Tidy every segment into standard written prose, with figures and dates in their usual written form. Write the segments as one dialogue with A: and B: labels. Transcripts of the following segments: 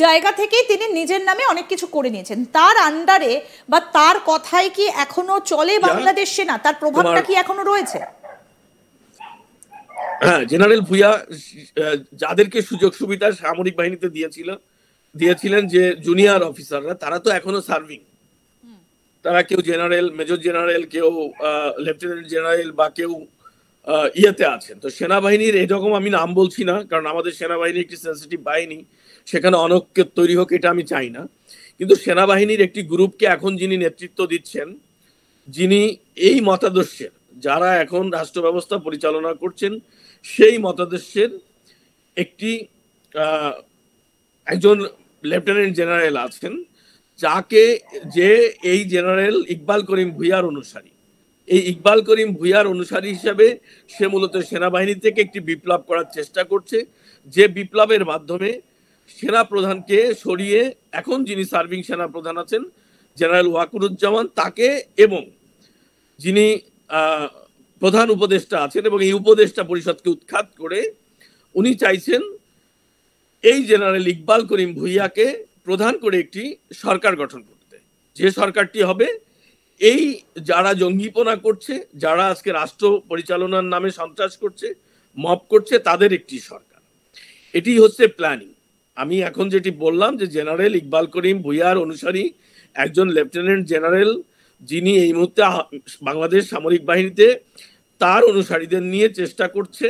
A: জায়গা থেকেই তিনি নিজের নামে অনেক কিছু করে নিয়েছেন। তার আন্ডারে বা তার কথাই কি এখনো চলে বাংলাদেশ সেনা? তার প্রভাবটা কি এখনো রয়েছে?
B: হ্যাঁ, জেনারেল ভুইয়া যাদেরকে সুযোগ সুবিধা সামরিক বাহিনীতে দিয়েছিলেন যে জুনিয়র অফিসাররা, তারা তো এখনো সার্ভিং। তারা কেউ জেনারেল, মেজর জেনারেল, কেউ লেফটেন্যান্ট জেনারেল বা কেউ ইয়েতে আছেন। তো সেনাবাহিনীর এরকম আমি নাম বলছি না, কারণ আমাদের সেনাবাহিনী একটি সেন্সিটিভ বাহিনী, সেখানে অনৈক্য তৈরি হোক এটা আমি চাই না। কিন্তু সেনাবাহিনীর একটি গ্রুপকে এখন যিনি নেতৃত্ব দিচ্ছেন, যিনি এই মতাদর্শের, যারা এখন রাষ্ট্র ব্যবস্থা পরিচালনা করছেন সেই মতাদর্শের একটি একজন লেফটেন্যান্ট জেনারেল আছেন, যে এই জেনারেল ইকবাল করিম ভুইয়ার অনুসারী। এই ইকবাল করিম ভুইয়ার অনুসারী হিসাবে সে মূলত সেনাবাহিনী থেকে একটি বিপ্লব করার চেষ্টা করছে, যে বিপ্লবের মাধ্যমে সেনা প্রধানকে সরিয়ে এখন যিনি সার্ভিং সেনা প্রধান আছেন জেনারেল ওয়াকারুজ্জামান, তাকে এবং যিনি প্রধান উপদেষ্টা আছেন এবং এই উপদেষ্টা পরিষদকে উৎখাত করে উনি চাইছেন এই জেনারেল ইকবাল করিম ভুইয়াকে প্রধান করে একটি সরকার গঠন করতে, যে সরকারটি হবে এই যারা জঙ্গিপনা করছে, যারা আজকে রাষ্ট্র পরিচালনার নামে সন্ত্রাস করছে, মব করছে, তাদের একটি সরকার। এটি হচ্ছে প্ল্যানিং। আমি এখন যেটি বললাম যে জেনারেল ইকবাল করিম ভুইয়ার অনুসারী একজন লেফটেন্যান্ট জেনারেল, যিনি এই মুহূর্তে বাংলাদেশ সামরিক বাহিনীতে তার অনুসারীদের নিয়ে চেষ্টা করছে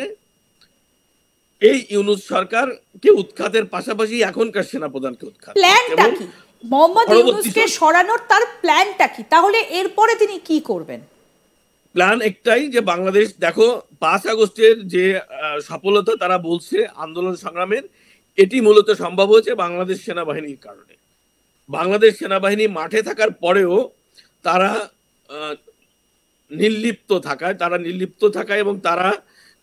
B: এই ইউনূস সরকারকে উৎখাতের পাশাপাশি এখনকার সেনাপ্রধানকে উৎখাত।
A: প্ল্যানটা কি মোহাম্মদ ইউনূসকে সরানোর? তার প্ল্যানটা কি? তাহলে এরপরে তিনি কি করবেন?
B: প্ল্যান একটাই, যে বাংলাদেশ, দেখো 5 আগস্টের যে সফলতা তারা বলছে আন্দোলন সংগ্রামের, এটি মূলত সম্ভব হয়েছে বাংলাদেশ সেনাবাহিনীর কারণে। বাংলাদেশ সেনাবাহিনী মাঠে থাকার পরেও তারা নির্লিপ্ত থাকায় এবং তারা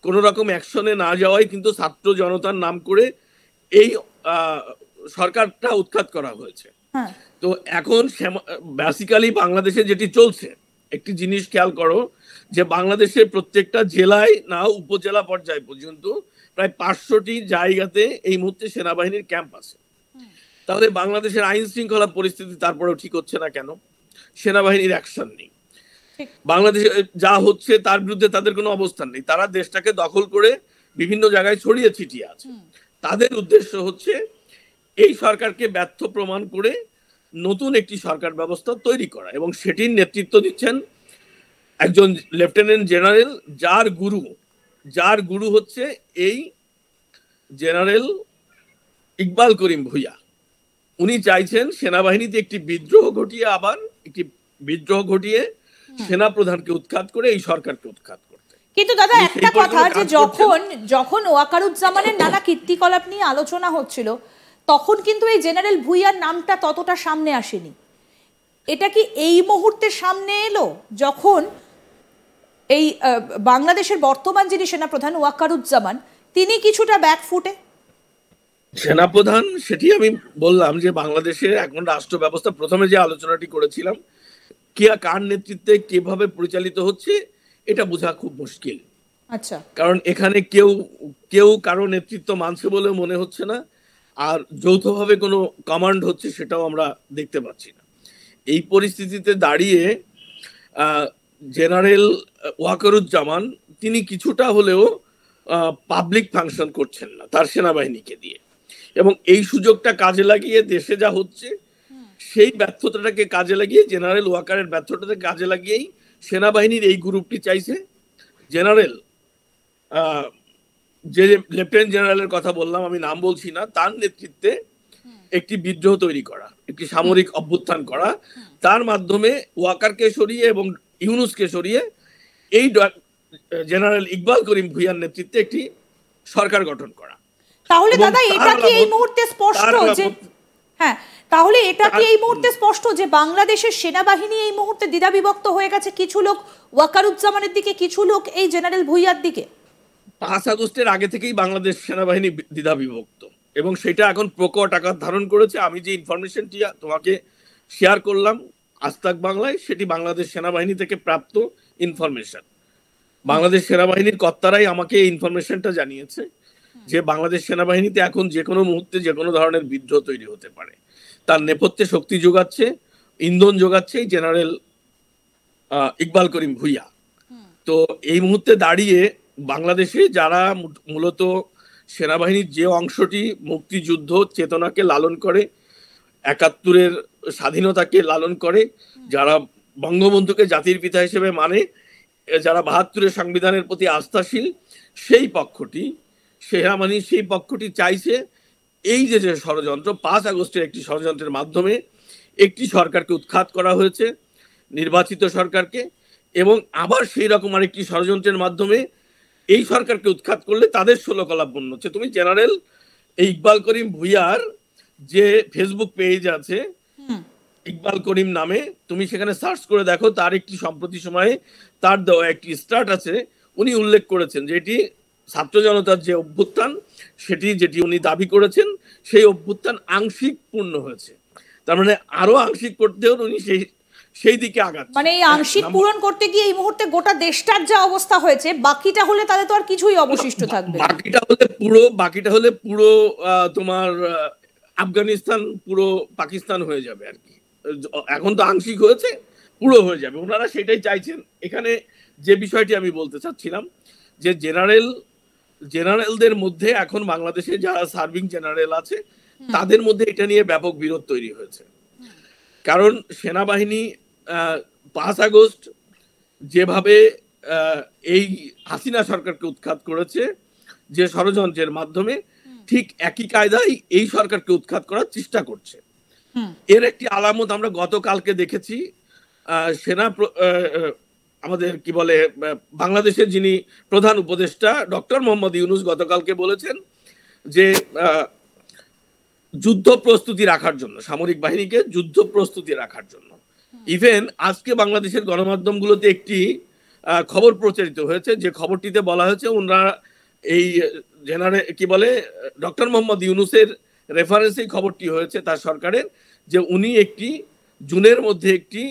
B: কোন রকম অ্যাকশনে না যাওয়ায় কিন্তু ছাত্র জনতার নাম করে এই সরকারটা উৎখাত করা হয়েছে। তো এখন বেসিক্যালি বাংলাদেশে যেটি চলছে, একটি জিনিস খেয়াল করো, যে বাংলাদেশের প্রত্যেকটা জেলায় না উপজেলা পর্যায় পর্যন্ত প্রায় 500টি জায়গাতে এই মুহূর্তে সেনাবাহিনীর ক্যাম্প আছে। তাহলে বাংলাদেশের আইন শৃঙ্খলা পরিস্থিতি তারপরেও ঠিক হচ্ছে না কেন? সেনাবাহিনীর অ্যাকশন নেই। বাংলাদেশে যা হচ্ছে তার বিরুদ্ধে তাদের কোনো অবস্থান নেই। তারা দেশটাকে দখল করে বিভিন্ন জায়গায় ছড়িয়ে ছিটিয়ে আছে। তাদের উদ্দেশ্য হচ্ছে এই সরকারকে ব্যর্থ প্রমাণ করে নতুন একটি সরকার ব্যবস্থা তৈরি করা, এবং সেটির নেতৃত্ব দিচ্ছেন একজন লেফটেন্যান্ট জেনারেল, যার গুরু হচ্ছে এই জেনারেল ইকবাল করিম ভুইয়া। উনি চাইছেন সেনাবাহিনীতে একটি বিদ্রোহ ঘটিয়ে সেনা প্রধানকে উৎখাত করে এই সরকারকে উৎখাত করতে।
A: কিন্তু দাদা একটা কথা, যে যখন ওয়াকারুজ্জামানের নানা কীর্তিকলাপ নিয়ে আলোচনা হচ্ছিল, তখন কিন্তু এই জেনারেল ভুইয়ার নামটা ততটা সামনে আসেনি। এটা কি এই মুহূর্তে সামনে এলো যখন এই বাংলাদেশের বর্তমান যিনি সেনাপ্রধান ওয়াকারুজ্জামান, তিনি কিছুটা ব্যাকফুটে?
B: সেনাপ্রধান, সেটি আমি বললাম যে বাংলাদেশের এখন রাষ্ট্র ব্যবস্থা, প্রথমে যে আলোচনাটি করেছিলাম, কার নেতৃত্বে কিভাবে পরিচালিত হচ্ছে এটা বোঝা খুব মুশকিল।
A: আচ্ছা,
B: কারণ এখানে কেউ কারো নেতৃত্ব মানছে বলে মনে হচ্ছে না, আর যৌথভাবে কোনো কমান্ড হচ্ছে সেটাও আমরা দেখতে পাচ্ছি না। এই পরিস্থিতিতে দাঁড়িয়ে জেনারেল ওয়াকারুজ্জামান তিনি কিছুটা হলেও পাবলিক ফাংশন করছেন না তার সেনাবাহিনীকে দিয়ে, এবং এই সুযোগটা কাজে লাগিয়ে দেশে যা হচ্ছে সেই ব্যর্থতাটাকে কাজে লাগিয়ে, জেনারেল ওয়াকারের ব্যর্থতাকে কাজে লাগিয়েই সেনাবাহিনীর এই গ্রুপটি চাইছে জেনারেল যে লেফটেন্যান্ট জেনারেলের কথা বললাম, আমি নাম বলছি না, তার নেতৃত্বে একটি বিদ্রোহ তৈরি করা, একটি সামরিক অভ্যুত্থান করা, তার মাধ্যমে ওয়াকারকে সরিয়ে এবং ইউনূসকে সরিয়ে এই জেনারেল ইকবাল করিম ভুইয়ার নেতৃত্বে একটি সরকার গঠন করা।
A: তাহলে দাদা এটা কি এই মুহূর্তে স্পষ্ট যে তাহলে এটা কি এই মুহূর্তে স্পষ্ট যে বাংলাদেশের সেনাবাহিনী এই মুহূর্তে দ্বিধাবিভক্ত হয়ে গেছে? কিছু লোক ওয়াকারুজ্জামানের দিকে, কিছু লোক এই জেনারেল ভুইয়ার দিকে।
B: 5 আগস্টের আগে থেকেই বাংলাদেশ সেনাবাহিনী দ্বিধাবিভক্ত, এবং সেটা এখন প্রকট আকার ধারণ করেছে। আমি যে ইনফরমেশনটি তোমাকে শেয়ার করলাম আজ তাক বাংলায়, সেটি বাংলাদেশ সেনাবাহিনী থেকে প্রাপ্ত ইনফরমেশন। বাংলাদেশ সেনাবাহিনীর কর্তারাই আমাকে এই ইনফরমেশনটা জানিয়েছে যে বাংলাদেশ সেনাবাহিনীতে এখন যে কোনো মুহূর্তে যে কোনো ধরনের বিদ্রোহ তৈরি হতে পারে, তার নেপথ্যে শক্তি যোগাচ্ছে, ইন্ধন যোগাচ্ছে জেনারেল ইকবাল করিম ভুইয়া। তো এই মুহূর্তে দাঁড়িয়ে বাংলাদেশে যারা মূলত সেনাবাহিনীর যে অংশটি মুক্তিযুদ্ধ চেতনাকে লালন করে, ৭১-এর স্বাধীনতাকে লালন করে, যারা বঙ্গবন্ধুকে জাতির পিতা হিসেবে মানে, যারা ৭২-এর সংবিধানের প্রতি আস্থাশীল, সেই পক্ষটি সেনাবাহিনী সেই পক্ষটি চাইছে এই যে যে ষড়যন্ত্র ৫ আগস্টের একটি ষড়যন্ত্রের মাধ্যমে একটি সরকারকে উৎখাত করা হয়েছে, নির্বাচিত সরকারকে, এবং আবার সেই রকম আরেকটি ষড়যন্ত্রের মাধ্যমে এই সরকারকে উৎখাত করলে তাদের ষোলকলাপন্ন হচ্ছে। তুমি জেনারেল ইকবাল করিম ভুইয়ার যে ফেসবুক পেজ আছে ইকবাল করিম নামে, তুমি সেখানে সার্চ করে দেখো, তার একটি সম্প্রতি সময়ে তার দেওয়া একটি স্টার্ট আছে, উনি উল্লেখ করেছেন যে এটি ছাত্র জনতার যে অভ্যুত্থান সেটি যেটি উনি দাবি করেছেন সেই অভ্যুত্থান আংশিক পূর্ণ হয়েছে, তার মানে আরো আংশিক করতেও উনি সেই দিকে আগাচ্ছেন।
A: মানে এই আংশিক পূরণ করতে গিয়ে এই মুহূর্তে গোটা দেশটার যা অবস্থা হয়েছে, বাকিটা হলে তাহলে তো আর কিছুই অবশিষ্ট থাকবে।
B: বাকিটা হলে পুরো তোমার আফগানিস্তান পুরো পাকিস্তান হয়ে যাবে আর কি। এখন তো আংশিক হয়েছে, পুরো হয়ে যাবে, ওনারা সেটাই চাইছেন। এখানে যে বিষয়টি আমি বলতে চাচ্ছিলাম যে জেনারেলদের মধ্যে এখন বাংলাদেশে যারা সার্ভিং জেনারেল আছে তাদের মধ্যে এটা নিয়ে ব্যাপক বিরোধ তৈরি হয়েছে। কারণ সেনাবাহিনী ৫ আগস্ট যেভাবে এই হাসিনা সরকারকে উৎখাত করেছে যে ষড়যন্ত্রের মাধ্যমে, ঠিক একই কায়দায় এই সরকারকে উৎখাত করার চেষ্টা করছে। এর একটি আলামত আমরা গতকালকে দেখেছি। আমাদের কি বলে বাংলাদেশের যিনি প্রধান উপদেষ্টা ডক্টর মোহাম্মদ ইউনূস গতকালকে বলেছেন যে যুদ্ধ প্রস্তুতি রাখার জন্য, সামরিক বাহিনীকে যুদ্ধ প্রস্তুতি রাখার জন্য। ইভেন আজকে বাংলাদেশের গণমাধ্যমগুলোতে একটি খবর প্রচারিত হয়েছে, যে খবরটিতে বলা হয়েছে ওনারা এই জেনারেল কি বলে ডক্টর মোহাম্মদ ইউনূসের রেফারেন্সেই খবরটি হয়েছে তার সরকারের, যে উনি একটি জুনের মধ্যে একটি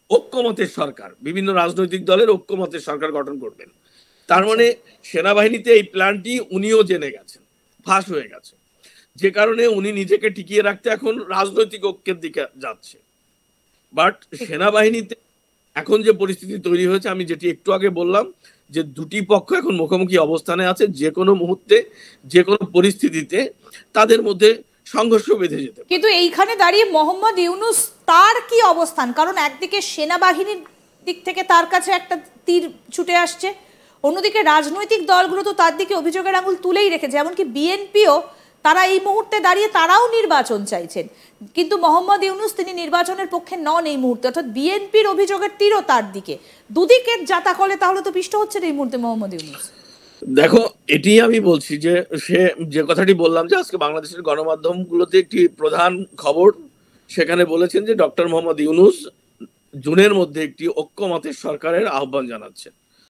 B: ঐক্যমতের সরকার, বিভিন্ন রাজনৈতিক দলের ঐক্যমতের সরকার গঠন করবেন। তার মানে সেনাবাহিনীতে এই প্ল্যানটি উনিও জেনে গেছেন, ফাঁস হয়ে গেছে, যে কারণে উনি নিজেকে টিকিয়ে রাখতে এখন রাজনৈতিক ঐক্যের দিকে যাচ্ছে। বাট সেনাবাহিনীতে এখন যে পরিস্থিতি তৈরি হয়েছে, আমি যেটি একটু আগে বললাম, যে দুটি পক্ষ এখন মুখোমুখি অবস্থানে আছে, যে কোনো মুহূর্তে যে কোনো পরিস্থিতিতে তাদের মধ্যে সংঘর্ষ বেঁধে যেতে।
A: কিন্তু এইখানে দাঁড়িয়ে মোহাম্মদ ইউনূস তার কি অবস্থান? কারণ একদিকে সেনাবাহিনীর দিক থেকে তার কাছে একটা তীর ছুটে আসছে, অন্যদিকে রাজনৈতিক দলগুলো তো তার দিকে অভিযোগের আঙুল তুলেই রেখেছে, এমনকি বিএনপিও তারা এই মুহূর্তে দাঁড়িয়ে তারাও নির্বাচন চাইছেন, কিন্তু মোহাম্মদ ইউনূস তিনি নির্বাচনের পক্ষে নন এই মুহূর্তে, অর্থাৎ বিএনপির অভিযোগের তীরও তার দিকে। দুদিকে যাতা কলে তাহলে তো পিষ্ট হচ্ছে এই মুহূর্তে মোহাম্মদ ইউনূস।
B: দেখো, এটি আমি বলছি যে সে যে কথাটি বললাম যে আজকে বাংলাদেশের গণমাধ্যমগুলোতে একটি প্রধান খবর, সেখানে বলেছেন যে ডক্টর মোহাম্মদ ইউনূস জুনের মধ্যে একটি ঐক্যমতের সরকারের আহ্বান জানাচ্ছেন।